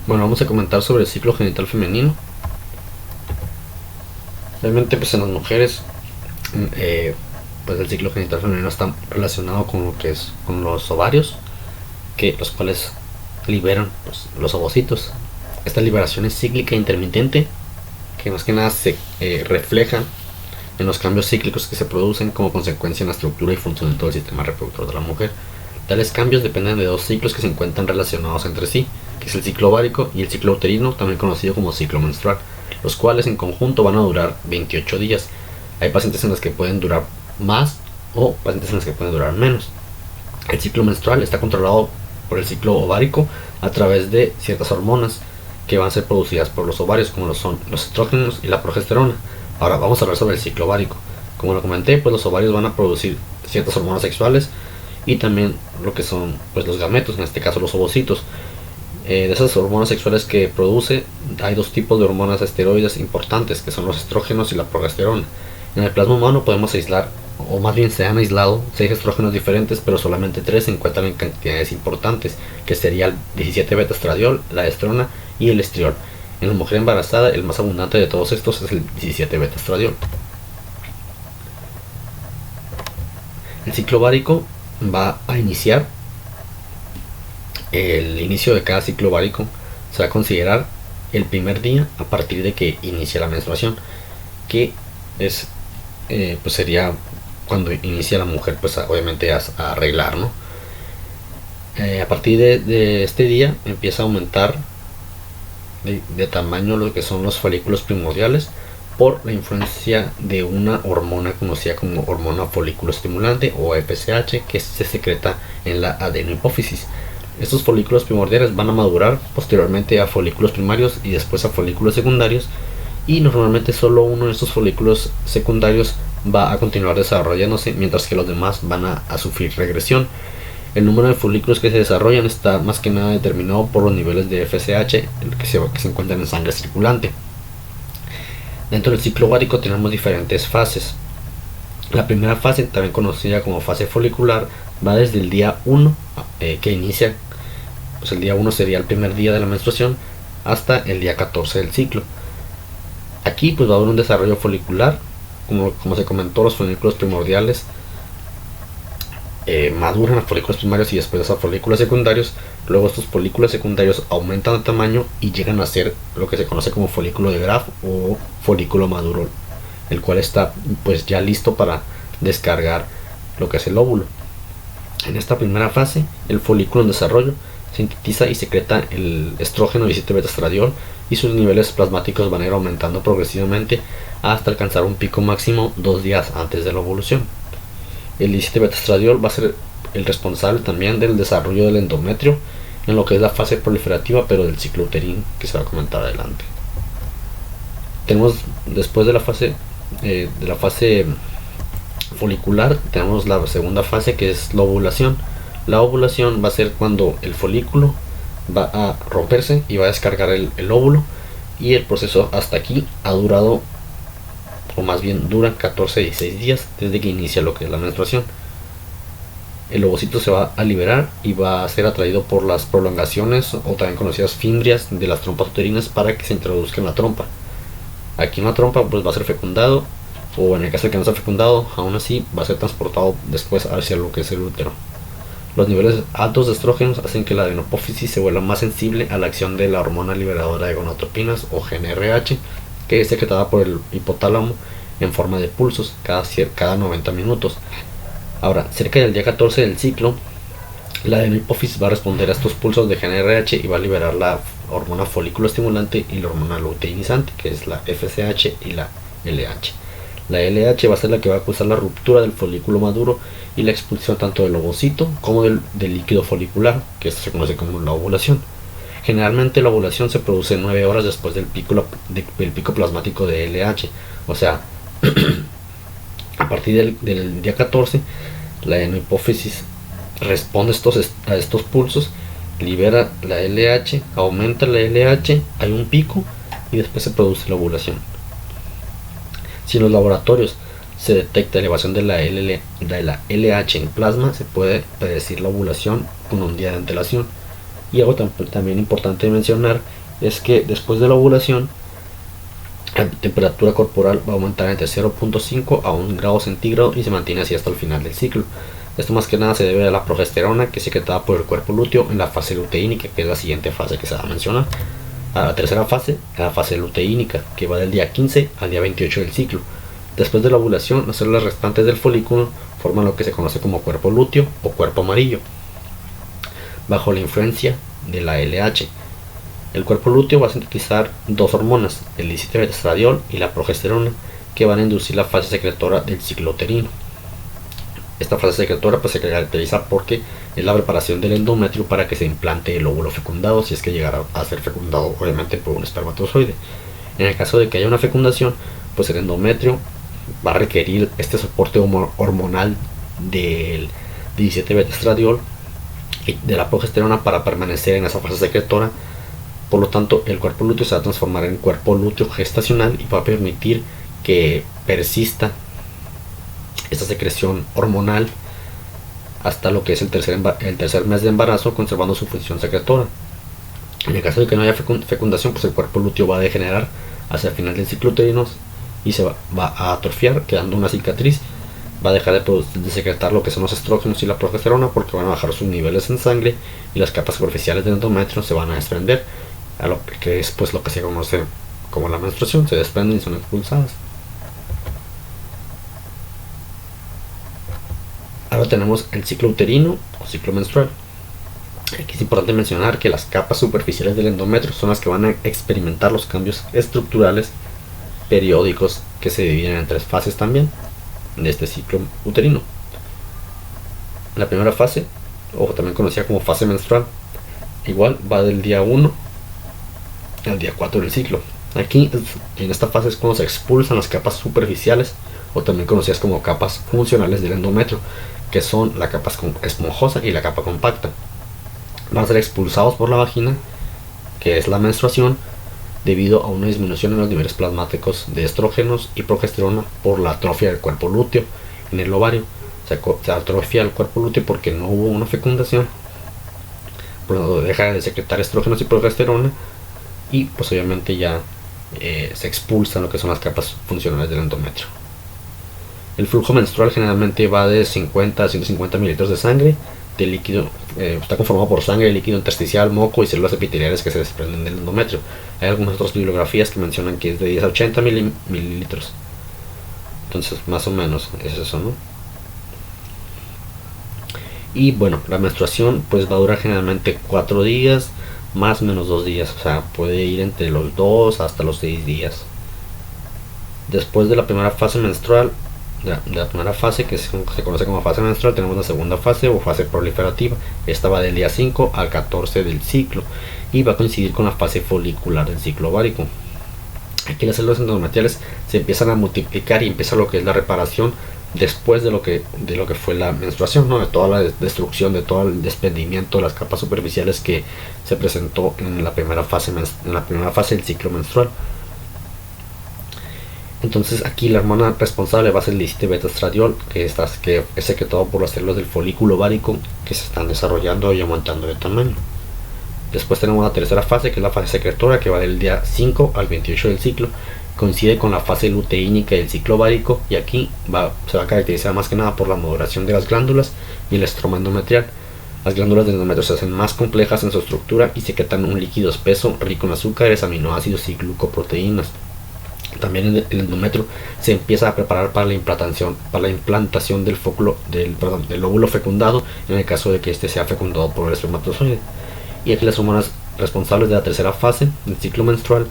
Bueno, vamos a comentar sobre el ciclo genital femenino. Realmente pues en las mujeres pues el ciclo genital femenino está relacionado con lo que es con los ovarios, que los cuales liberan pues, los ovocitos. Esta liberación es cíclica e intermitente, que más que nada se refleja en los cambios cíclicos que se producen como consecuencia en la estructura y función de todo el sistema reproductor de la mujer. Tales cambios dependen de dos ciclos que se encuentran relacionados entre sí, que es el ciclo ovárico y el ciclo uterino, también conocido como ciclo menstrual, los cuales en conjunto van a durar 28 días. Hay pacientes en las que pueden durar más o pacientes en las que pueden durar menos. El ciclo menstrual está controlado por el ciclo ovárico a través de ciertas hormonas que van a ser producidas por los ovarios, como lo son los estrógenos y la progesterona. Ahora vamos a hablar sobre el ciclo ovárico. Como lo comenté, pues los ovarios van a producir ciertas hormonas sexuales y también lo que son pues los gametos, en este caso los ovocitos. De esas hormonas sexuales que produce, hay dos tipos de hormonas esteroides importantes, que son los estrógenos y la progesterona. En el plasma humano podemos aislar, o más bien se han aislado 6 estrógenos diferentes, pero solamente 3 se encuentran en cantidades importantes, que sería el 17 beta estradiol, la estrona y el estriol. En la mujer embarazada, el más abundante de todos estos es el 17 beta estradiol. El ciclo ovárico va a iniciar, el inicio de cada ciclo ovárico se va a considerar el primer día a partir de que inicia la menstruación, que es pues sería cuando inicia la mujer pues obviamente a arreglar, ¿no? A partir de este día empieza a aumentar de tamaño lo que son los folículos primordiales por la influencia de una hormona conocida como hormona folículo estimulante o FSH, que se secreta en la adenohipófisis. Estos folículos primordiales van a madurar posteriormente a folículos primarios y después a folículos secundarios, y normalmente solo uno de estos folículos secundarios va a continuar desarrollándose, mientras que los demás van a sufrir regresión. El número de folículos que se desarrollan está más que nada determinado por los niveles de FSH que se encuentran en sangre circulante. Dentro del ciclo ovárico tenemos diferentes fases. La primera fase, también conocida como fase folicular, va desde el día 1, que inicia, pues el día 1 sería el primer día de la menstruación, hasta el día 14 del ciclo. Aquí pues va a haber un desarrollo folicular, como se comentó, los folículos primordiales maduran a folículos primarios y después a folículos secundarios. Luego estos folículos secundarios aumentan de tamaño y llegan a ser lo que se conoce como folículo de Graf o folículo maduro, el cual está pues ya listo para descargar lo que es el óvulo. En esta primera fase, el folículo en desarrollo sintetiza y secreta el estrógeno 17 beta estradiol, y sus niveles plasmáticos van a ir aumentando progresivamente hasta alcanzar un pico máximo 2 días antes de la ovulación. El 17 beta estradiol va a ser el responsable también del desarrollo del endometrio en lo que es la fase proliferativa, pero del ciclo uterino, que se va a comentar adelante. Tenemos después de la fase folicular, tenemos la segunda fase, que es la ovulación. La ovulación va a ser cuando el folículo va a romperse y va a descargar el óvulo, y el proceso hasta aquí ha durado, o más bien dura 14 y 16 días desde que inicia lo que es la menstruación. El ovocito se va a liberar y va a ser atraído por las prolongaciones, o también conocidas fimbrias, de las trompas uterinas para que se introduzca en la trompa. Aquí en la trompa pues va a ser fecundado, o en el caso de que no sea fecundado, aún así va a ser transportado después hacia lo que es el útero. Los niveles altos de estrógenos hacen que la adenopófisis se vuelva más sensible a la acción de la hormona liberadora de gonadotropinas o GnRH, que es secretada por el hipotálamo en forma de pulsos cada 90 minutos. Ahora, cerca del día 14 del ciclo, la adenohipófisis va a responder a estos pulsos de GnRH y va a liberar la hormona folículo estimulante y la hormona luteinizante, que es la FSH y la LH. La LH va a ser la que va a causar la ruptura del folículo maduro y la expulsión tanto del ovocito como del líquido folicular, que esto se conoce como la ovulación. Generalmente la ovulación se produce 9 horas después del pico plasmático de LH, o sea, a partir del día 14, la adenohipófisis responde a estos pulsos, libera la LH, aumenta la LH, hay un pico y después se produce la ovulación. Si en los laboratorios se detecta elevación de la LH en plasma, se puede predecir la ovulación con un día de antelación. Y algo también importante mencionar es que después de la ovulación la temperatura corporal va a aumentar entre 0.5 a 1 grado centígrado y se mantiene así hasta el final del ciclo. Esto más que nada se debe a la progesterona que es secretada por el cuerpo lúteo en la fase luteínica, que es la siguiente fase que se va a mencionar. A la tercera fase, la fase luteínica, que va del día 15 al día 28 del ciclo. Después de la ovulación, las células restantes del folículo forman lo que se conoce como cuerpo lúteo o cuerpo amarillo, bajo la influencia de la LH. El cuerpo lúteo va a sintetizar dos hormonas, el 17-beta-estradiol y la progesterona, que van a inducir la fase secretora del ciclo uterino. Esta fase secretora pues se caracteriza porque es la preparación del endometrio para que se implante el óvulo fecundado, si es que llegara a ser fecundado obviamente por un espermatozoide. En el caso de que haya una fecundación, pues el endometrio va a requerir este soporte hormonal del 17-beta-estradiol y de la progesterona para permanecer en esa fase secretora. Por lo tanto, el cuerpo lúteo se va a transformar en cuerpo lúteo gestacional y va a permitir que persista esta secreción hormonal hasta lo que es el tercer mes de embarazo, conservando su función secretora. En el caso de que no haya fecundación, pues el cuerpo lúteo va a degenerar hacia el final del ciclo uterino y se va a atrofiar, quedando una cicatriz. Va a dejar de secretar lo que son los estrógenos y la progesterona porque van a bajar sus niveles en sangre y las capas superficiales del endometrio se van a desprender, a lo que es pues lo que se conoce como la menstruación, se desprenden y son expulsadas. Ahora tenemos el ciclo uterino o ciclo menstrual. Aquí es importante mencionar que las capas superficiales del endometrio son las que van a experimentar los cambios estructurales periódicos que se dividen en tres fases también de este ciclo uterino. La primera fase, o también conocida como fase menstrual, igual va del día 1 al día 4 del ciclo. Aquí en esta fase es cuando se expulsan las capas superficiales o también conocidas como capas funcionales del endometrio, que son la capa esponjosa y la capa compacta. Van a ser expulsados por la vagina, que es la menstruación, debido a una disminución en los niveles plasmáticos de estrógenos y progesterona por la atrofia del cuerpo lúteo en el ovario. Se atrofia el cuerpo lúteo porque no hubo una fecundación, por lo tanto deja de secretar estrógenos y progesterona y pues obviamente ya se expulsan lo que son las capas funcionales del endometrio. El flujo menstrual generalmente va de 50 a 150 mililitros de sangre, de líquido, está conformado por sangre, líquido intersticial, moco y células epiteliales que se desprenden del endometrio. Hay algunas otras bibliografías que mencionan que es de 10 a 80 mililitros. Entonces, más o menos es eso, ¿no? Y bueno, la menstruación pues va a durar generalmente 4 días, más o menos 2 días, o sea, puede ir entre los 2 hasta los 6 días. Después de la primera fase menstrual, de la primera fase que se conoce como fase menstrual, tenemos la segunda fase o fase proliferativa. Esta va del día 5 al 14 del ciclo y va a coincidir con la fase folicular del ciclo ovárico. Aquí las células endometriales se empiezan a multiplicar y empieza lo que es la reparación después de lo que fue la menstruación, ¿no? De toda la destrucción, de todo el desprendimiento de las capas superficiales que se presentó en la primera fase del ciclo menstrual. Entonces aquí la hormona responsable va a ser el 17-beta-estradiol, que es secretado por las células del folículo ovárico que se están desarrollando y aumentando de tamaño. Después tenemos la tercera fase, que es la fase secretora, que va del día 5 al 28 del ciclo. Coincide con la fase luteínica del ciclo ovárico y aquí se va a caracterizar más que nada por la maduración de las glándulas y el estroma endometrial. Las glándulas del endometrio se hacen más complejas en su estructura y secretan un líquido espeso rico en azúcares, aminoácidos y glucoproteínas. También el endometrio se empieza a preparar para la implantación del óvulo fecundado en el caso de que este sea fecundado por el espermatozoide. Y aquí las hormonas responsables de la tercera fase del ciclo menstrual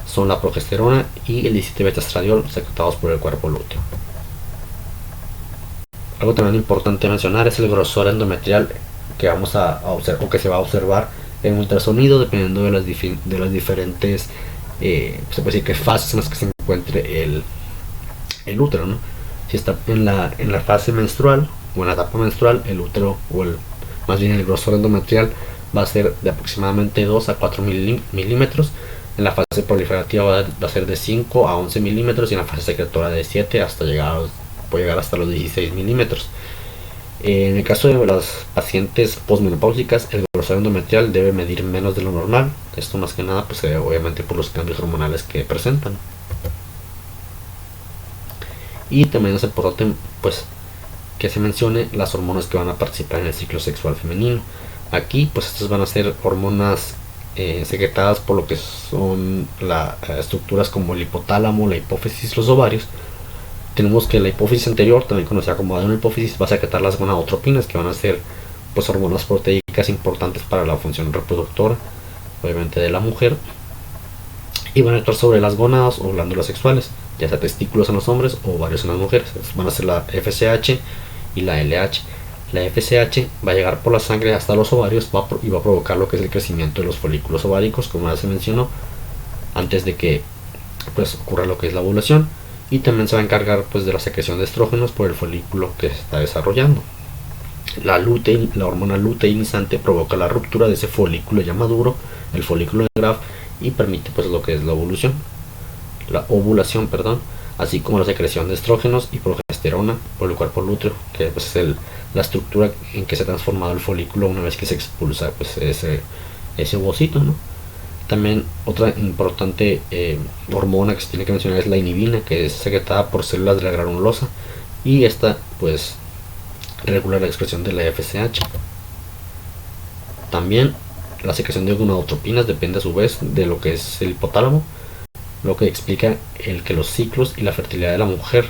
son la progesterona y el 17-beta-estradiol secretados por el cuerpo lúteo. Algo también importante mencionar es el grosor endometrial que vamos a observar o que se va a observar en ultrasonido dependiendo de las diferentes se puede decir que fases en las que se encuentre el útero, ¿no? Si está en la fase menstrual o en la etapa menstrual, el útero más bien el grosor endometrial va a ser de aproximadamente 2 a 4 milímetros. En la fase proliferativa va a ser de 5 a 11 milímetros y en la fase secretora de 7 puede llegar hasta los 16 milímetros. En el caso de las pacientes posmenopáusicas, el grosor endometrial debe medir menos de lo normal. Esto más que nada, pues obviamente por los cambios hormonales que presentan. Y también es importante, pues, que se mencione las hormonas que van a participar en el ciclo sexual femenino. Aquí, pues, estas van a ser hormonas secretadas por lo que son las estructuras como el hipotálamo, la hipófisis, los ovarios. Tenemos que la hipófisis anterior, también conocida como adenohipófisis, va a secretar las gonadotropinas, que van a ser, pues, hormonas proteicas importantes para la función reproductora, obviamente de la mujer, y van a actuar sobre las gónadas o glándulas sexuales, ya sea testículos en los hombres o ovarios en las mujeres. Van a ser la FSH y la LH. La FSH va a llegar por la sangre hasta los ovarios y va a provocar lo que es el crecimiento de los folículos ováricos, como ya se mencionó, antes de que, pues, ocurra lo que es la ovulación. Y también se va a encargar, pues, de la secreción de estrógenos por el folículo que se está desarrollando. La hormona luteinizante provoca la ruptura de ese folículo ya maduro, el folículo de Graf, y permite, pues, lo que es la ovulación, así como la secreción de estrógenos y progesterona por el cuerpo lúteo, que, pues, es la estructura en que se ha transformado el folículo una vez que se expulsa, pues, ese ovocito, ¿no? También otra importante hormona que se tiene que mencionar es la inhibina, que es secretada por células de la granulosa, y esta, pues, regula la expresión de la FSH. También la secreción de gonadotropinas depende a su vez de lo que es el hipotálamo, lo que explica el que los ciclos y la fertilidad de la mujer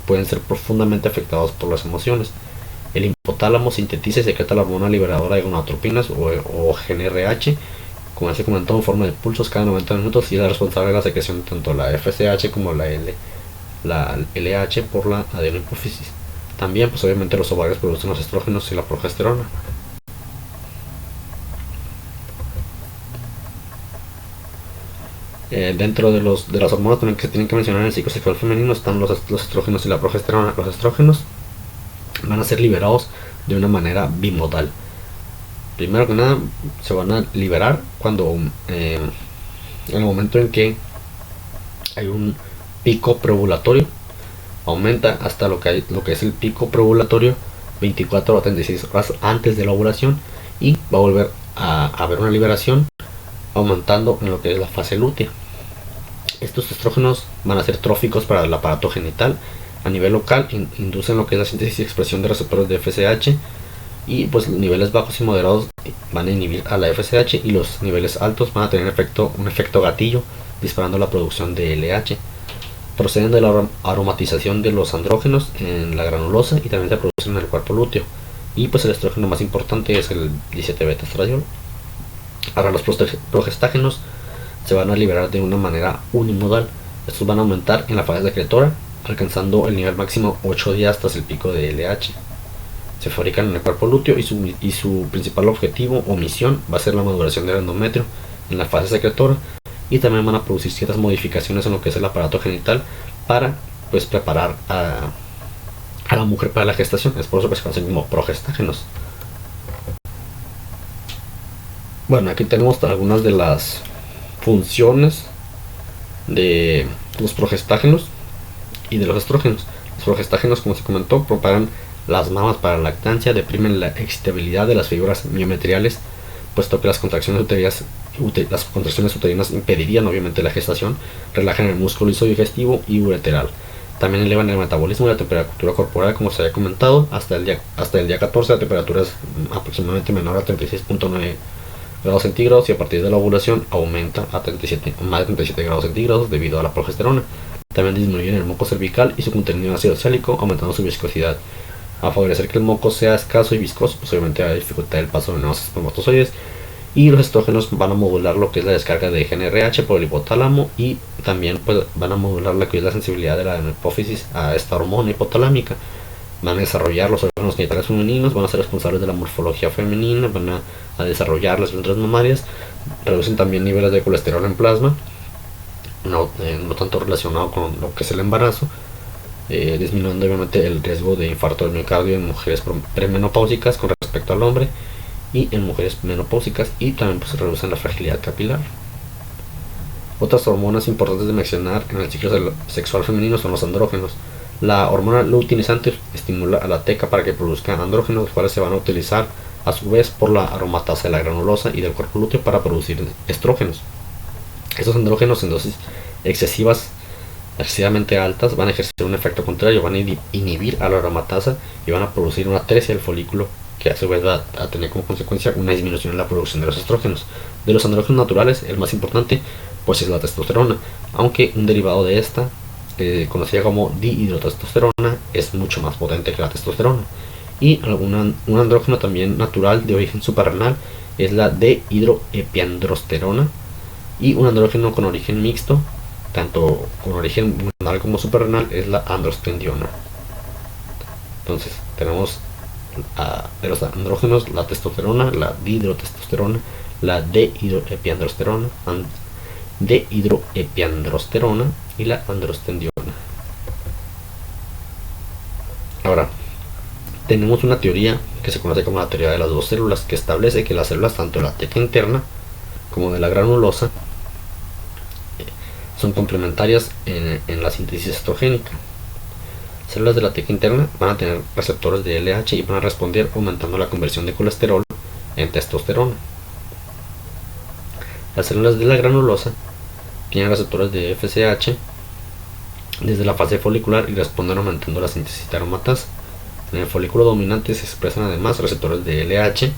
pueden ser profundamente afectados por las emociones. El hipotálamo sintetiza y secreta la hormona liberadora de gonadotropinas o GnRH, como ya se comentó, en forma de pulsos cada 90 minutos, y es la responsable de la secreción de tanto la FSH como la LH por la adenohipófisis. También, pues, obviamente los ovarios producen los estrógenos y la progesterona. Dentro de las hormonas también que se tienen que mencionar en el ciclo sexual femenino están los estrógenos y la progesterona. Los estrógenos van a ser liberados de una manera bimodal. Primero que nada, se van a liberar cuando en el momento en que hay un pico preovulatorio, aumenta hasta lo que es el pico preovulatorio 24 a 36 horas antes de la ovulación, y va a volver a haber una liberación aumentando en lo que es la fase lútea. Estos estrógenos van a ser tróficos para el aparato genital. A nivel local inducen lo que es la síntesis y expresión de receptores de FSH, y, pues, niveles bajos y moderados van a inhibir a la FSH, y los niveles altos van a tener un efecto gatillo, disparando la producción de LH. Proceden de la aromatización de los andrógenos en la granulosa y también se producen en el cuerpo lúteo. Y, pues, el estrógeno más importante es el 17-beta estradiol. Ahora, los progestágenos se van a liberar de una manera unimodal. Estos van a aumentar en la fase secretora, alcanzando el nivel máximo 8 días tras el pico de LH. Se fabrican en el cuerpo lúteo, y su principal objetivo o misión va a ser la maduración del endometrio en la fase secretora, y también van a producir ciertas modificaciones en lo que es el aparato genital para, pues, preparar a la mujer para la gestación. Es por eso que se conocen como progestágenos. Bueno, aquí tenemos algunas de las funciones de los progestágenos y de los estrógenos. Los progestágenos, como se comentó, propagan las mamas para la lactancia, deprimen la excitabilidad de las figuras miometriales, puesto que las contracciones uterinas impedirían obviamente la gestación, relajan el músculo isodigestivo y ureteral. También elevan el metabolismo y la temperatura corporal, como se había comentado, hasta el día 14 la temperatura es aproximadamente menor a 36.9 grados centígrados, y a partir de la ovulación aumenta a más de 37 grados centígrados debido a la progesterona. También disminuyen el moco cervical y su contenido en ácido sálico, aumentando su viscosidad. A favorecer que el moco sea escaso y viscoso, pues obviamente va a dificultar el paso de nuevos espermatozoides. Y los estrógenos van a modular lo que es la descarga de GnRH por el hipotálamo, y también, pues, van a modular lo que es la sensibilidad de la hipófisis a esta hormona hipotalámica. Van a desarrollar los órganos genitales femeninos, van a ser responsables de la morfología femenina, van a desarrollar las glándulas mamarias, reducen también niveles de colesterol en plasma, no tanto relacionado con lo que es el embarazo, disminuyendo obviamente el riesgo de infarto del miocardio en mujeres premenopáusicas con respecto al hombre, y en mujeres menopáusicas, y también, pues, reducen la fragilidad capilar. Otras hormonas importantes de mencionar en el ciclo sexual femenino son los andrógenos. La hormona luteinizante estimula a la teca para que produzca andrógenos, los cuales se van a utilizar a su vez por la aromatasa de la granulosa y del cuerpo lúteo para producir estrógenos. Estos andrógenos en dosis excesivamente altas van a ejercer un efecto contrario, van a inhibir a la aromatasa y van a producir una atresia del folículo, que a su vez va a tener como consecuencia una disminución en la producción de los estrógenos. De los andrógenos naturales, el más importante pues es la testosterona, aunque un derivado de esta, conocida como dihidrotestosterona, es mucho más potente que la testosterona. Y un andrógeno también natural de origen suprarrenal es la dehidroepiandrosterona, y un andrógeno con origen mixto, tanto con origen renal como suprarrenal, es la androstendiona. Entonces tenemos de los andrógenos la testosterona, la dihidrotestosterona, la dehidroepiandrosterona y la androstendiona. Ahora, tenemos una teoría que se conoce como la teoría de las dos células, que establece que las células tanto de la teca interna como de la granulosa son complementarias en la síntesis estrogénica. Células de la teca interna van a tener receptores de LH y van a responder aumentando la conversión de colesterol en testosterona. Las células de la granulosa tienen receptores de FSH desde la fase folicular y responden aumentando la síntesis de aromatasa. En el folículo dominante se expresan además receptores de LH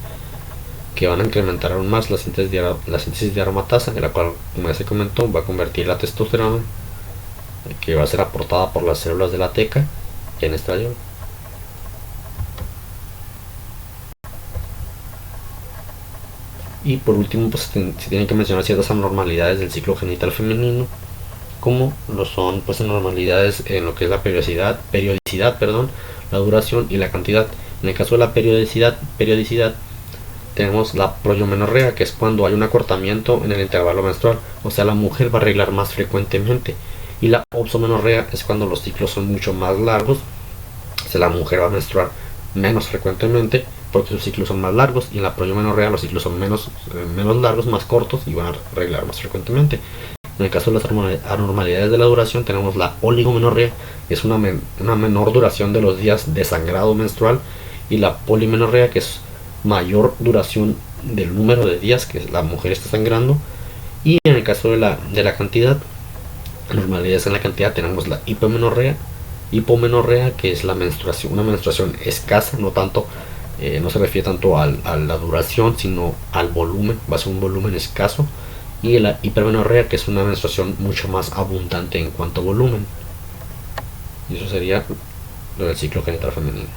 que van a incrementar aún más la síntesis de aromatasa, en la cual, como ya se comentó, va a convertir la testosterona, que va a ser aportada por las células de la teca, en estradiol. Y por último, pues se tienen que mencionar ciertas anormalidades del ciclo genital femenino, como lo son pues anormalidades en lo que es la periodicidad, la duración y la cantidad. En el caso de la periodicidad tenemos la proyomenorrea, que es cuando hay un acortamiento en el intervalo menstrual, o sea, la mujer va a arreglar más frecuentemente. Y la opsomenorrea es cuando los ciclos son mucho más largos, o sea, la mujer va a menstruar menos frecuentemente porque sus ciclos son más largos, y en la proyomenorrea los ciclos son menos largos, más cortos, y van a arreglar más frecuentemente. En el caso de las anormalidades de la duración tenemos la oligomenorrea, que es una menor duración de los días de sangrado menstrual, y la polimenorrea, que es mayor duración del número de días que la mujer está sangrando. Y en el caso de la cantidad, anormalidades en la cantidad, tenemos la hipomenorrea, que es una menstruación escasa, no se refiere tanto a la duración, sino al volumen, va a ser un volumen escaso. Y la hipermenorrea, que es una menstruación mucho más abundante en cuanto a volumen. Y eso sería lo del ciclo genital femenino.